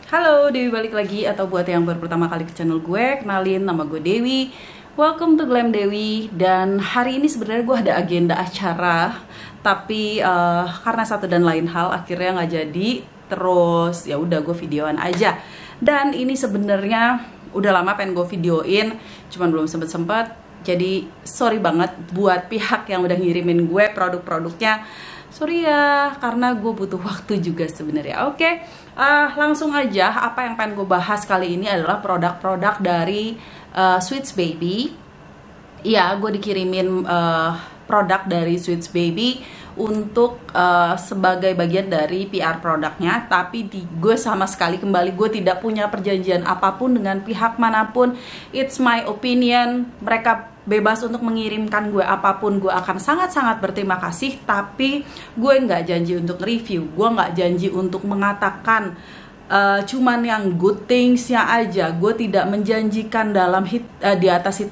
Halo, Dewi balik lagi. Atau buat yang baru pertama kali ke channel gue, kenalin, nama gue Dewi. Welcome to Glam Dewi. Dan hari ini sebenarnya gue ada agenda acara, tapi karena satu dan lain hal akhirnya nggak jadi. Terus ya udah gue videoan aja. Dan ini sebenarnya udah lama pengen gue videoin, cuman belum sempet. Jadi sorry banget buat pihak yang udah ngirimin gue produk-produknya. Sorry ya, karena gue butuh waktu juga sebenarnya. Oke, langsung aja. Apa yang pengen gue bahas kali ini adalah produk-produk dari Sweets Baby. Iya, gue dikirimin produk dari Sweets Baby untuk sebagai bagian dari PR produknya. Tapi gue sama sekali gue tidak punya perjanjian apapun dengan pihak manapun. It's my opinion. Mereka bebas untuk mengirimkan gue apapun, gue akan sangat-sangat berterima kasih. Tapi gue nggak janji untuk review, gue nggak janji untuk mengatakan cuman yang good thingsnya aja. Gue tidak menjanjikan dalam di atas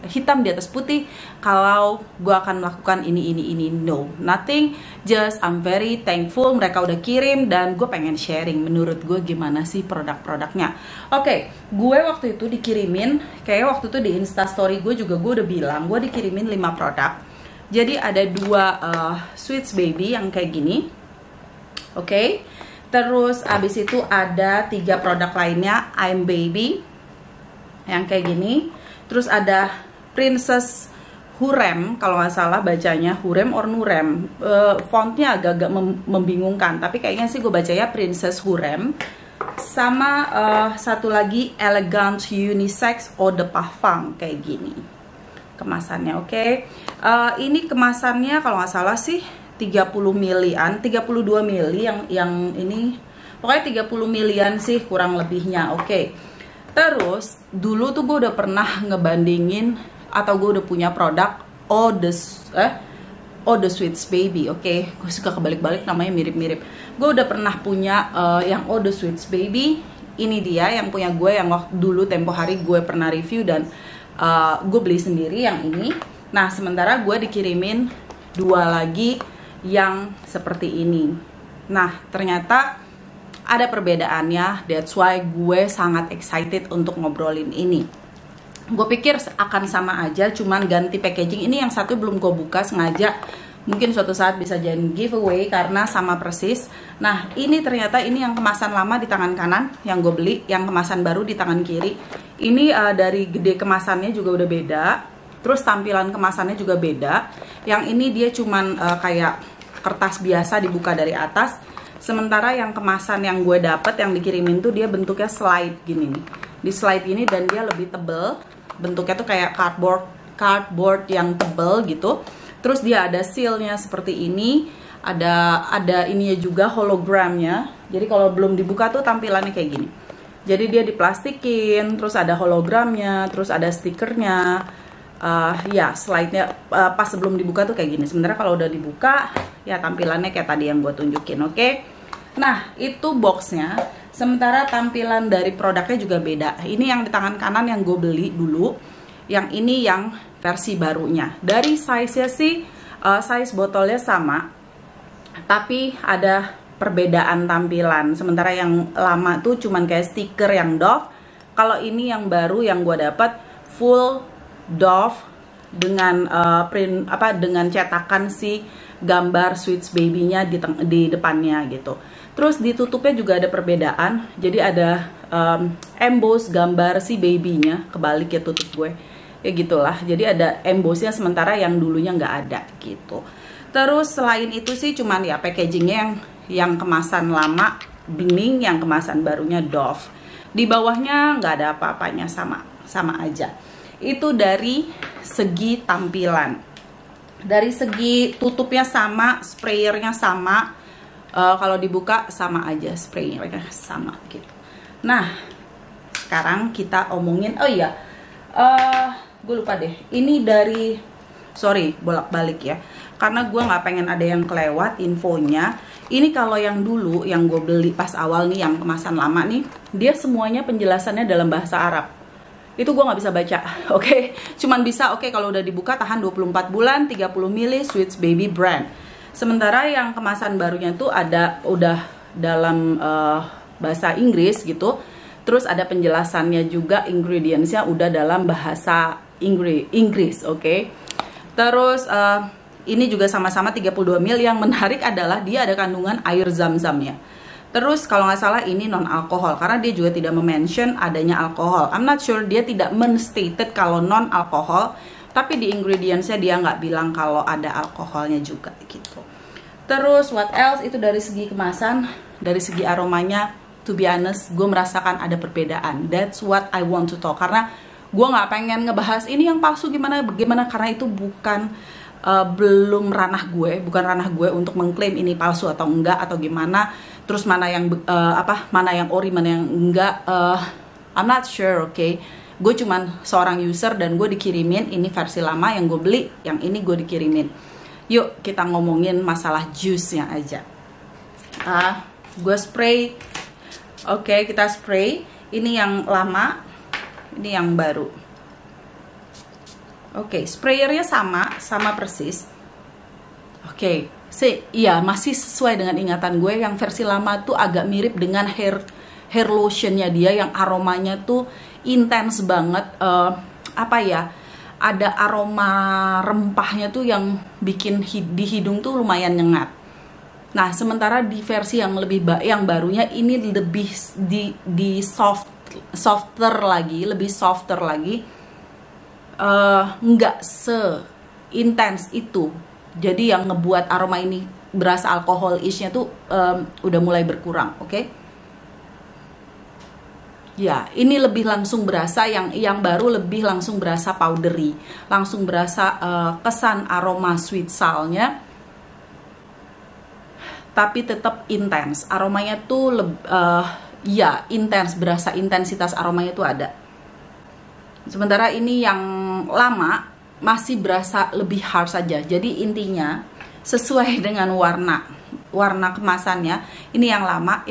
hitam di atas putih kalau gue akan melakukan ini. No, nothing. Just I'm very thankful mereka udah kirim dan gue pengen sharing menurut gue gimana sih produk-produknya. Oke, gue waktu itu dikirimin, kayak waktu itu di Instastory gue juga gue udah bilang gue dikirimin 5 produk. Jadi ada 2 Sweets Baby yang kayak gini. Oke. Terus abis itu ada 3 produk lainnya, I'm Baby yang kayak gini. Terus ada Princess Hurem, kalau nggak salah bacanya Hurem or Nurem, fontnya agak-agak membingungkan, tapi kayaknya sih gue bacanya Princess Hurem. Sama satu lagi Elegant Unisex Eau de Parfum kayak gini kemasannya. Oke. Ini kemasannya kalau nggak salah sih 30 milian, 32 mili yang ini, pokoknya 30 milian sih kurang lebihnya. Oke. Terus dulu tuh gue udah pernah ngebandingin atau gue udah punya produk Eau de Sweets Baby. Oke, gue suka kebalik-balik namanya mirip-mirip. Gue udah pernah punya yang Eau de Sweets Baby. Ini dia yang punya gue, yang waktu dulu tempo hari gue pernah review dan gue beli sendiri yang ini. Nah, sementara gue dikirimin 2 lagi yang seperti ini. Nah, ternyata ada perbedaannya. That's why gue sangat excited untuk ngobrolin ini. Gue pikir akan sama aja, cuman ganti packaging. Ini yang satu belum gue buka sengaja, mungkin suatu saat bisa jadi giveaway karena sama persis. Nah, ini ternyata ini yang kemasan lama di tangan kanan yang gue beli, yang kemasan baru di tangan kiri. Ini dari gede kemasannya juga udah beda, terus tampilan kemasannya juga beda. Yang ini dia cuman kayak kertas biasa dibuka dari atas. Sementara yang kemasan yang gue dapet yang dikirimin tuh dia bentuknya slide gini nih. Di slide ini dan dia lebih tebel. Bentuknya tuh kayak cardboard yang tebel gitu. Terus dia ada sealnya seperti ini. Ada ininya juga hologramnya. Jadi kalau belum dibuka tuh tampilannya kayak gini. Jadi dia diplastikin, terus ada hologramnya, terus ada stikernya. Ya slide-nya pas sebelum dibuka tuh kayak gini. Sementara kalau udah dibuka ya tampilannya kayak tadi yang gue tunjukin. Oke. Nah, itu boxnya. Sementara tampilan dari produknya juga beda. Ini yang di tangan kanan yang gue beli dulu. Yang ini yang versi barunya. Dari size-nya sih size botolnya sama, tapi ada perbedaan tampilan. Sementara yang lama tuh cuman kayak stiker yang Dove. Kalau ini yang baru yang gue dapat full Dove dengan dengan cetakan si gambar Sweets Baby-nya di depannya gitu. Terus ditutupnya juga ada perbedaan. Jadi ada emboss gambar si babynya, kebalik ya tutup gue. Ya gitulah. Jadi ada embossnya sementara yang dulunya nggak ada gitu. Terus selain itu sih cuman ya packagingnya yang kemasan lama bening, yang kemasan barunya Dove. Di bawahnya nggak ada apa-apanya, sama aja. Itu dari segi tampilan. Dari segi tutupnya sama, sprayernya sama. Kalau dibuka sama aja, sprayernya sama gitu. Nah, sekarang kita omongin, oh iya, gue lupa deh. Ini dari, sorry bolak-balik ya, karena gue nggak pengen ada yang kelewat infonya. Ini kalau yang dulu yang gue beli pas awal nih, yang kemasan lama nih, dia semuanya penjelasannya dalam bahasa Arab. Itu gue nggak bisa baca, oke? Cuman bisa, oke, kalau udah dibuka tahan 24 bulan, 30 mili, Sweets Baby brand. Sementara yang kemasan barunya tuh udah dalam bahasa Inggris gitu. Terus ada penjelasannya juga, ingredientsnya udah dalam bahasa Inggris, oke. Terus ini juga sama-sama 32 ml. Yang menarik adalah dia ada kandungan air zam-zamnya. Terus kalau nggak salah ini non alkohol, karena dia juga tidak mention adanya alkohol. I'm not sure, dia tidak men-stated kalau non alkohol, tapi di ingredientsnya dia nggak bilang kalau ada alkoholnya juga gitu. Terus what else, itu dari segi kemasan, dari segi aromanya, to be honest, gue merasakan ada perbedaan. That's what I want to talk, karena gue nggak pengen ngebahas ini yang palsu gimana, karena itu bukan belum ranah gue, bukan ranah gue untuk mengklaim ini palsu atau enggak atau gimana. Terus mana yang mana yang ori, mana yang enggak, I'm not sure, oke. Gue cuman seorang user dan gue dikirimin ini versi lama yang gue beli, yang ini gue dikirimin. Yuk kita ngomongin masalah juice-nya aja. Gue spray, oke, kita spray. Ini yang lama, ini yang baru. Oke, sprayernya sama persis. Oke, iya masih sesuai dengan ingatan gue. Yang versi lama tuh agak mirip dengan hair lotionnya dia, yang aromanya tuh intens banget. Ada aroma rempahnya tuh yang bikin di hidung tuh lumayan nyengat. Nah, sementara di versi yang yang barunya ini lebih di softer lagi. Nggak se-intens itu. Jadi yang ngebuat aroma ini berasa alkohol-ishnya tuh udah mulai berkurang, oke? Ya, ini lebih langsung berasa, yang baru lebih langsung berasa powdery, langsung berasa kesan aroma sweet sour-nya, tapi tetap intens. Aromanya tuh intens, berasa intensitas aromanya tuh ada. Sementara ini yang lama masih berasa lebih harsh saja. Jadi intinya sesuai dengan warna kemasannya. Ini yang lama,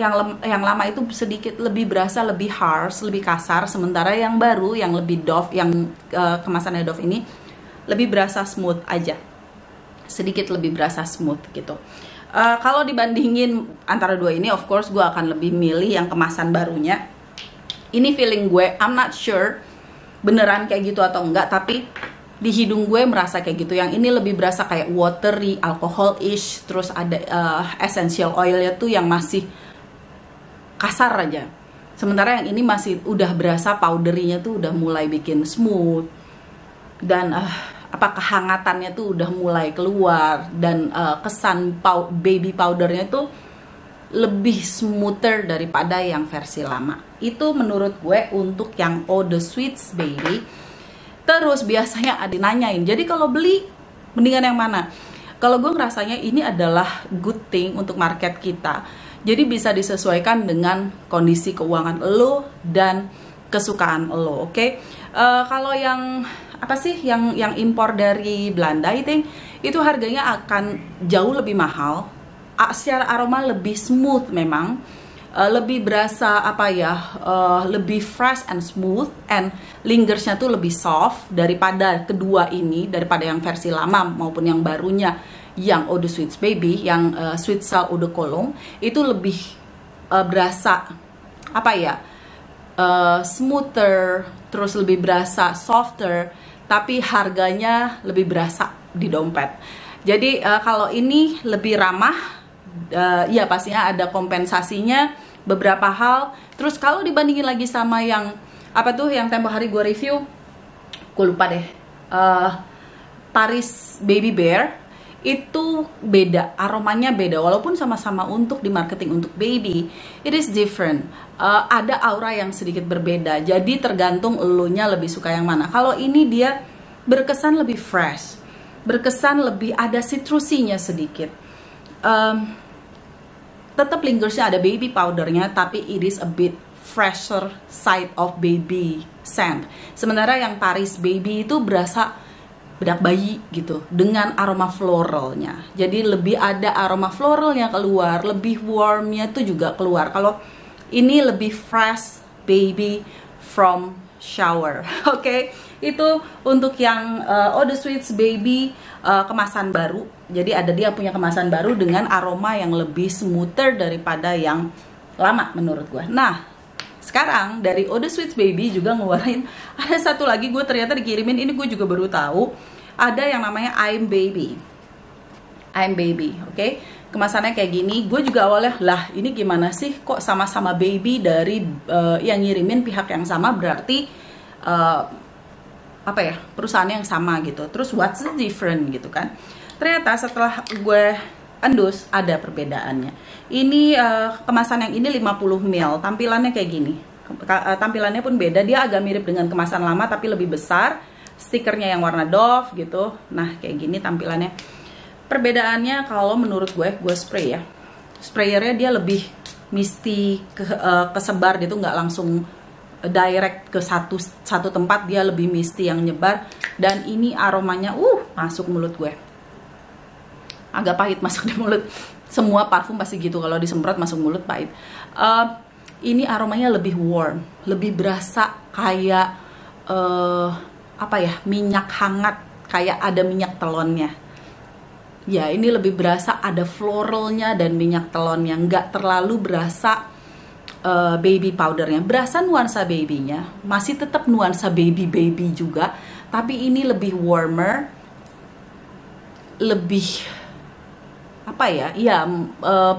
yang lama itu sedikit lebih berasa lebih harsh, lebih kasar. Sementara yang baru, yang lebih doff, yang kemasannya doff ini lebih berasa smooth aja. Sedikit lebih berasa smooth gitu. Kalau dibandingin antara dua ini, of course gue akan lebih milih yang kemasan barunya. Ini feeling gue, I'm not sure beneran kayak gitu atau enggak, tapi di hidung gue merasa kayak gitu. Yang ini lebih berasa kayak watery, alcohol-ish, terus ada essential oilnya tuh yang masih kasar aja. Sementara yang ini masih udah berasa powdery-nya tuh udah mulai bikin smooth, dan kehangatannya tuh udah mulai keluar, dan kesan baby powdernya tuh lebih smoother daripada yang versi lama. Itu menurut gue untuk yang Eau de Sweets Baby. Terus biasanya ada nanyain, jadi kalau beli mendingan yang mana? Kalau gue ngerasanya ini adalah good thing untuk market kita. Jadi bisa disesuaikan dengan kondisi keuangan lo dan kesukaan lo, oke? Kalau yang yang impor dari Belanda, I think itu harganya akan jauh lebih mahal. Secara aroma lebih smooth memang, lebih berasa lebih fresh and smooth, and lingersnya tuh lebih soft daripada kedua ini, daripada yang versi lama maupun yang barunya, yang Eau de Sweets Baby, yang Sweet Sour Eau de Cologne itu lebih berasa smoother, terus lebih berasa softer, tapi harganya lebih berasa di dompet. Jadi kalau ini lebih ramah. Ya pastinya ada kompensasinya beberapa hal. Terus kalau dibandingin lagi sama yang yang tempo hari gue review, gue lupa deh, Paris Baby Bear, itu beda, aromanya beda. Walaupun sama-sama untuk di marketing untuk baby, it is different. Ada aura yang sedikit berbeda. Jadi tergantung elunya lebih suka yang mana. Kalau ini dia berkesan lebih fresh, berkesan lebih ada citrusinya sedikit. Tetap lingersnya ada baby powdernya, tapi it is a bit fresher side of baby scent. Sementara yang Paris Baby itu berasa bedak bayi gitu, dengan aroma floralnya. Jadi lebih ada aroma floralnya keluar, lebih warmnya tuh juga keluar. Kalau ini lebih fresh baby from shower. Oke, itu untuk yang Eau de Sweets Baby kemasan baru. Jadi ada dia punya kemasan baru dengan aroma yang lebih smoother daripada yang lama menurut gue. Nah, sekarang dari Eau de Sweets Baby juga ngeluarin ada satu lagi, gue ternyata dikirimin, ini gue juga baru tahu, ada yang namanya I'm Baby. I'm Baby, oke? Kemasannya kayak gini. Gue juga awalnya, lah ini gimana sih kok sama-sama baby dari yang ngirimin pihak yang sama, berarti apa ya, perusahaan yang sama gitu. Terus what's the different gitu kan? Ternyata setelah gue endus ada perbedaannya. Ini kemasan yang ini 50 ml, tampilannya kayak gini. Tampilannya pun beda, dia agak mirip dengan kemasan lama tapi lebih besar. Stikernya yang warna Dove gitu. Nah, kayak gini tampilannya. Perbedaannya kalau menurut gue spray ya. Sprayernya dia lebih misty, kesebar gitu, nggak langsung direct ke satu tempat, dia lebih misty yang nyebar. Dan ini aromanya masuk mulut gue. Agak pahit masuk di mulut. Semua parfum pasti gitu, kalau disemprot masuk mulut pahit. Ini aromanya lebih warm, lebih berasa kayak apa ya, minyak hangat, kayak ada minyak telonnya. Ya, ini lebih berasa ada floralnya dan minyak telonnya, nggak terlalu berasa baby powdernya. Berasa nuansa babynya, masih tetap nuansa baby juga, tapi ini lebih warmer, lebih apa ya,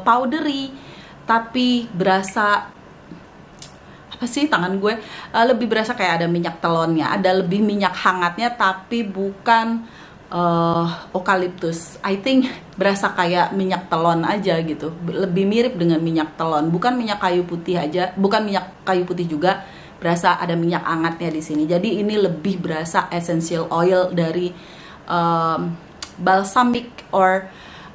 powdery, tapi berasa apa sih, tangan gue lebih berasa kayak ada minyak telonnya, ada lebih minyak hangatnya, tapi bukan eucalyptus. I think berasa kayak minyak telon aja gitu, lebih mirip dengan minyak telon, bukan minyak kayu putih aja, bukan minyak kayu putih juga, berasa ada minyak hangatnya di sini. Jadi ini lebih berasa essential oil dari balsamic or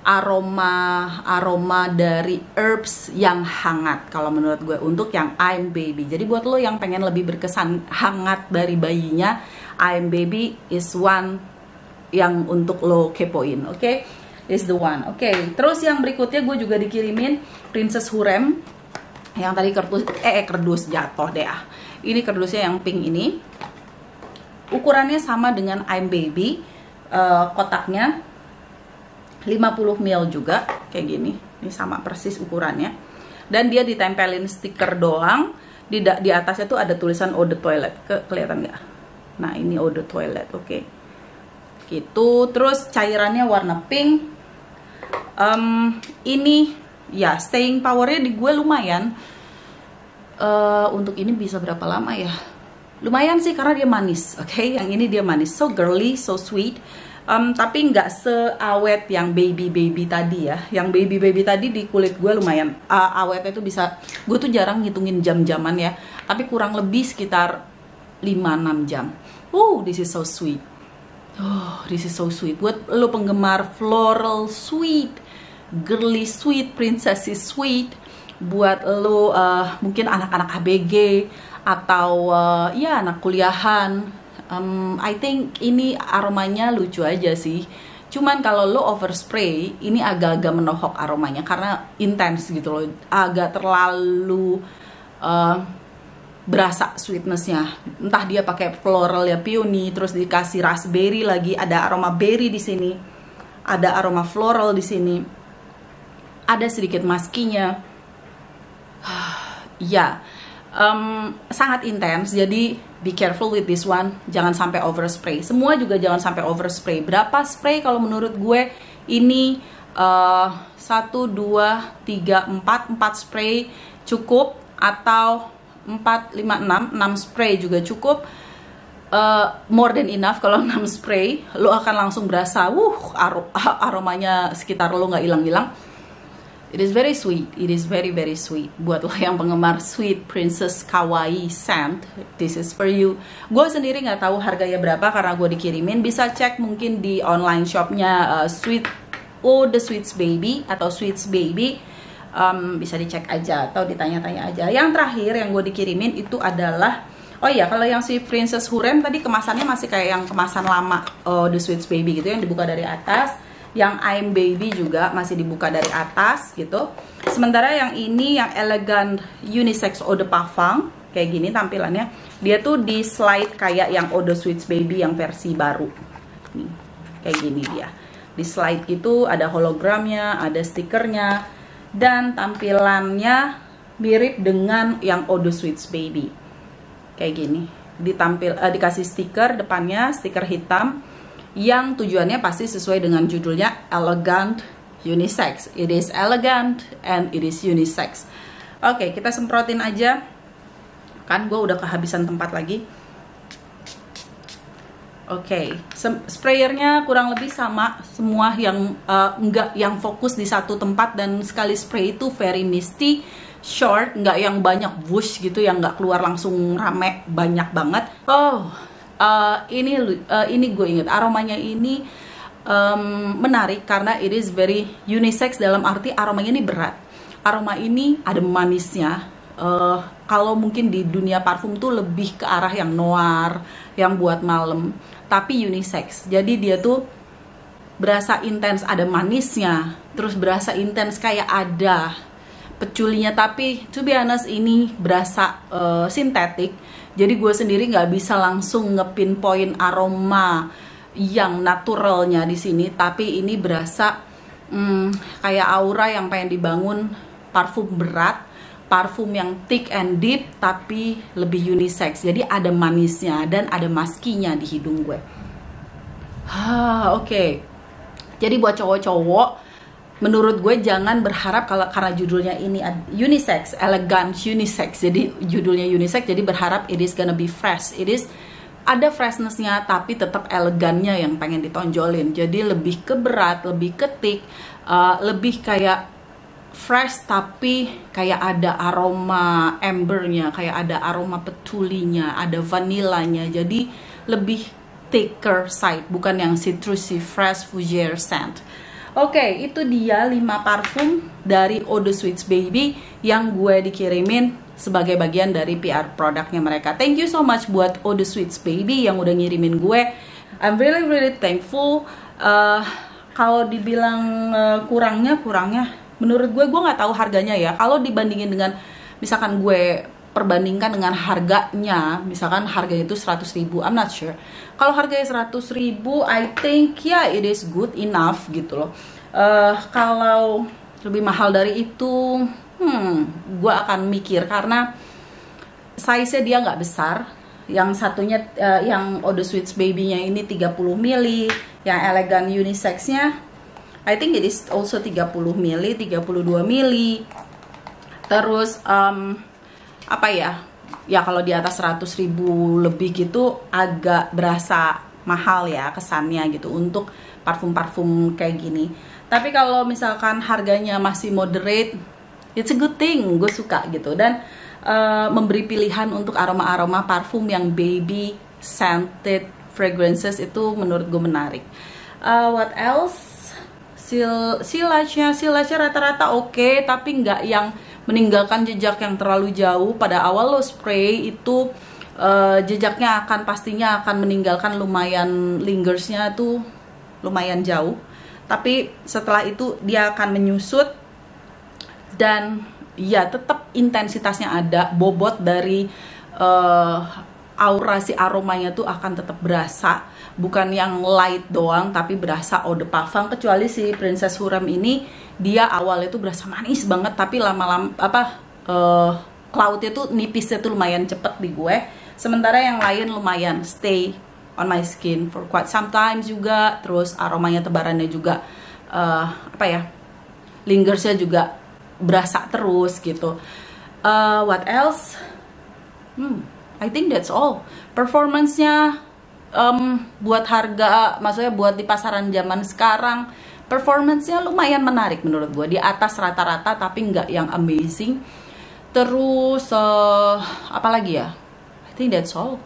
aroma dari herbs yang hangat kalau menurut gue untuk yang I'm Baby. Jadi buat lo yang pengen lebih berkesan hangat dari bayinya, I'm Baby is one yang untuk lo kepoin, oke? Is the one, oke? Terus yang berikutnya gue juga dikirimin Princess Hurem yang tadi kerdus jatuh deh. Ini kerdusnya yang pink ini, ukurannya sama dengan I'm Baby, kotaknya 50 ml juga kayak gini. Ini sama persis ukurannya, dan dia ditempelin stiker doang. Di atasnya tuh ada tulisan Eau de Toilette, kelihatan nggak? Nah, ini Eau de Toilette, oke? Gitu. Terus cairannya warna pink. Ini ya staying powernya di gue lumayan. Untuk ini bisa berapa lama ya? Lumayan sih karena dia manis, oke? Yang ini dia manis, so girly, so sweet. Tapi nggak seawet yang baby tadi ya. Yang baby tadi di kulit gue lumayan awetnya tuh bisa. Gue tuh jarang ngitungin jam-jaman ya, tapi kurang lebih sekitar 5-6 jam. This is so sweet. This is so sweet. Buat lo penggemar floral sweet, girly sweet, princessy sweet, buat lo mungkin anak-anak ABG atau ya anak kuliahan, I think ini aromanya lucu aja sih. Cuman kalau lo overspray, ini agak-agak menohok aromanya karena intens gitu loh, agak terlalu berasa sweetnessnya. Entah dia pakai floral ya, peony, terus dikasih raspberry lagi, ada aroma berry di sini, ada aroma floral di sini, ada sedikit maskinya. Ya, sangat intens. Jadi be careful with this one, jangan sampai overspray. Semua juga jangan sampai overspray. Berapa spray kalau menurut gue ini 1, 2, 3, 4 spray cukup, atau 4, 5, 6 spray juga cukup. More than enough. Kalau 6 spray lo akan langsung berasa aromanya sekitar lo nggak hilang-hilang. It is very sweet, it is very sweet. Buat lo yang penggemar sweet princess kawaii scent, this is for you. Gue sendiri nggak tahu harganya berapa karena gue dikirimin. Bisa cek mungkin di online shopnya Sweet Eau de Sweets Baby atau Sweets Baby. Bisa dicek aja atau ditanya-tanya aja. Yang terakhir yang gue dikirimin itu adalah, oh iya, kalau yang si Princess Hurem tadi kemasannya masih kayak yang kemasan lama The Sweets Baby gitu, yang dibuka dari atas. Yang I'm Baby juga masih dibuka dari atas gitu. Sementara yang ini yang elegant unisex eau de parfum kayak gini tampilannya. Dia tuh di slide kayak yang Eau de Sweets Baby yang versi baru. Nih, kayak gini dia. Di slide gitu, ada hologramnya, ada stikernya. Dan tampilannya mirip dengan yang Eau de Sweets Baby. Kayak gini. Dikasih stiker depannya, stiker hitam, yang tujuannya pasti sesuai dengan judulnya elegant unisex. It is elegant and it is unisex. Oke, kita semprotin aja. Kan gue udah kehabisan tempat lagi. Oke, sprayernya kurang lebih sama semua, yang enggak yang fokus di satu tempat, dan sekali spray itu very misty, short, enggak yang banyak whoosh gitu, yang enggak keluar langsung rame banyak banget. Ini gue inget aromanya ini menarik karena it is very unisex, dalam arti aromanya ini berat. Aroma ini ada manisnya. Kalau mungkin di dunia parfum tuh lebih ke arah yang noir, yang buat malam, tapi unisex. Jadi dia tuh berasa intens, ada manisnya, terus berasa intens kayak ada peculinya, tapi to be honest ini berasa sintetik. Jadi gue sendiri nggak bisa langsung ngepinpoint aroma yang naturalnya di sini, tapi ini berasa kayak aura yang pengen dibangun parfum berat, parfum yang thick and deep tapi lebih unisex. Jadi ada manisnya dan ada maskinya di hidung gue. Oke. Jadi buat cowok-cowok, menurut gue jangan berharap karena judulnya ini unisex, elegant unisex. Jadi judulnya unisex, jadi berharap it is gonna be fresh. It is ada freshnessnya tapi tetap elegannya yang pengen ditonjolin. Jadi lebih ke berat, lebih ke thick, lebih kayak fresh tapi kayak ada aroma ambernya, kayak ada aroma petulinya, ada vanilanya. Jadi lebih thicker side, bukan yang citrusy fresh fougere scent. Oke, itu dia 5 parfum dari Eau de Sweets Baby yang gue dikirimin sebagai bagian dari PR produknya mereka. Thank you so much buat Eau de Sweets Baby yang udah ngirimin gue. I'm really thankful. Kalau dibilang kurangnya, menurut gue nggak tahu harganya ya. Kalau dibandingin dengan, misalkan gue perbandingkan dengan harganya, misalkan harga itu 100.000, I'm not sure. Kalau harganya 100.000, I think ya it is good enough gitu loh. Kalau lebih mahal dari itu, gue akan mikir, karena size-nya dia nggak besar. Yang satunya, yang Eau de Sweets Baby-nya ini 30 ml, yang elegan unisex-nya I think it is also 30 ml, 32 ml. Terus apa ya? Ya kalau di atas 100.000 lebih gitu agak berasa mahal ya kesannya gitu untuk parfum-parfum kayak gini. Tapi kalau misalkan harganya masih moderate, it's a good thing, gue suka gitu. Dan memberi pilihan untuk aroma-aroma parfum yang baby scented fragrances itu menurut gue menarik. What else? Silage-nya rata-rata oke, tapi nggak yang meninggalkan jejak yang terlalu jauh. Pada awal lo spray itu jejaknya pastinya akan meninggalkan lumayan, lingersnya tuh lumayan jauh. Tapi setelah itu dia akan menyusut, dan ya tetap intensitasnya ada, bobot dari aura si aromanya tuh akan tetap berasa, bukan yang light doang tapi berasa eau de parfum. Kecuali si Princess Hurem ini, dia awal itu berasa manis banget, tapi lama-lama cloudnya tuh nipisnya tuh lumayan cepet di gue. Sementara yang lain lumayan stay on my skin for quite some time juga. Terus aromanya, tebarannya juga lingersnya juga berasa terus gitu. What else? I think that's all. Performance-nya buat harga, maksudnya buat di pasaran zaman sekarang, performance-nya lumayan menarik menurut gue. Di atas rata-rata tapi nggak yang amazing. Terus apa lagi ya? I think that's all.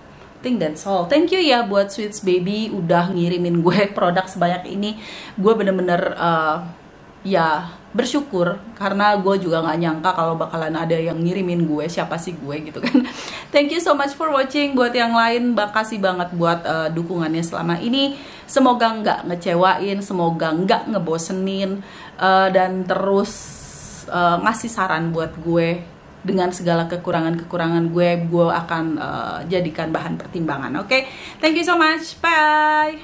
Thank you ya buat Sweets Baby udah ngirimin gue produk sebanyak ini. Gue bener-bener ya bersyukur, karena gue juga nggak nyangka kalau bakalan ada yang ngirimin gue, siapa sih gue gitu kan. Thank you so much for watching. Buat yang lain, makasih banget buat dukungannya selama ini. Semoga nggak ngecewain, semoga nggak ngebosenin, dan terus ngasih saran buat gue. Dengan segala kekurangan-kekurangan gue akan jadikan bahan pertimbangan. Oke, thank you so much, bye.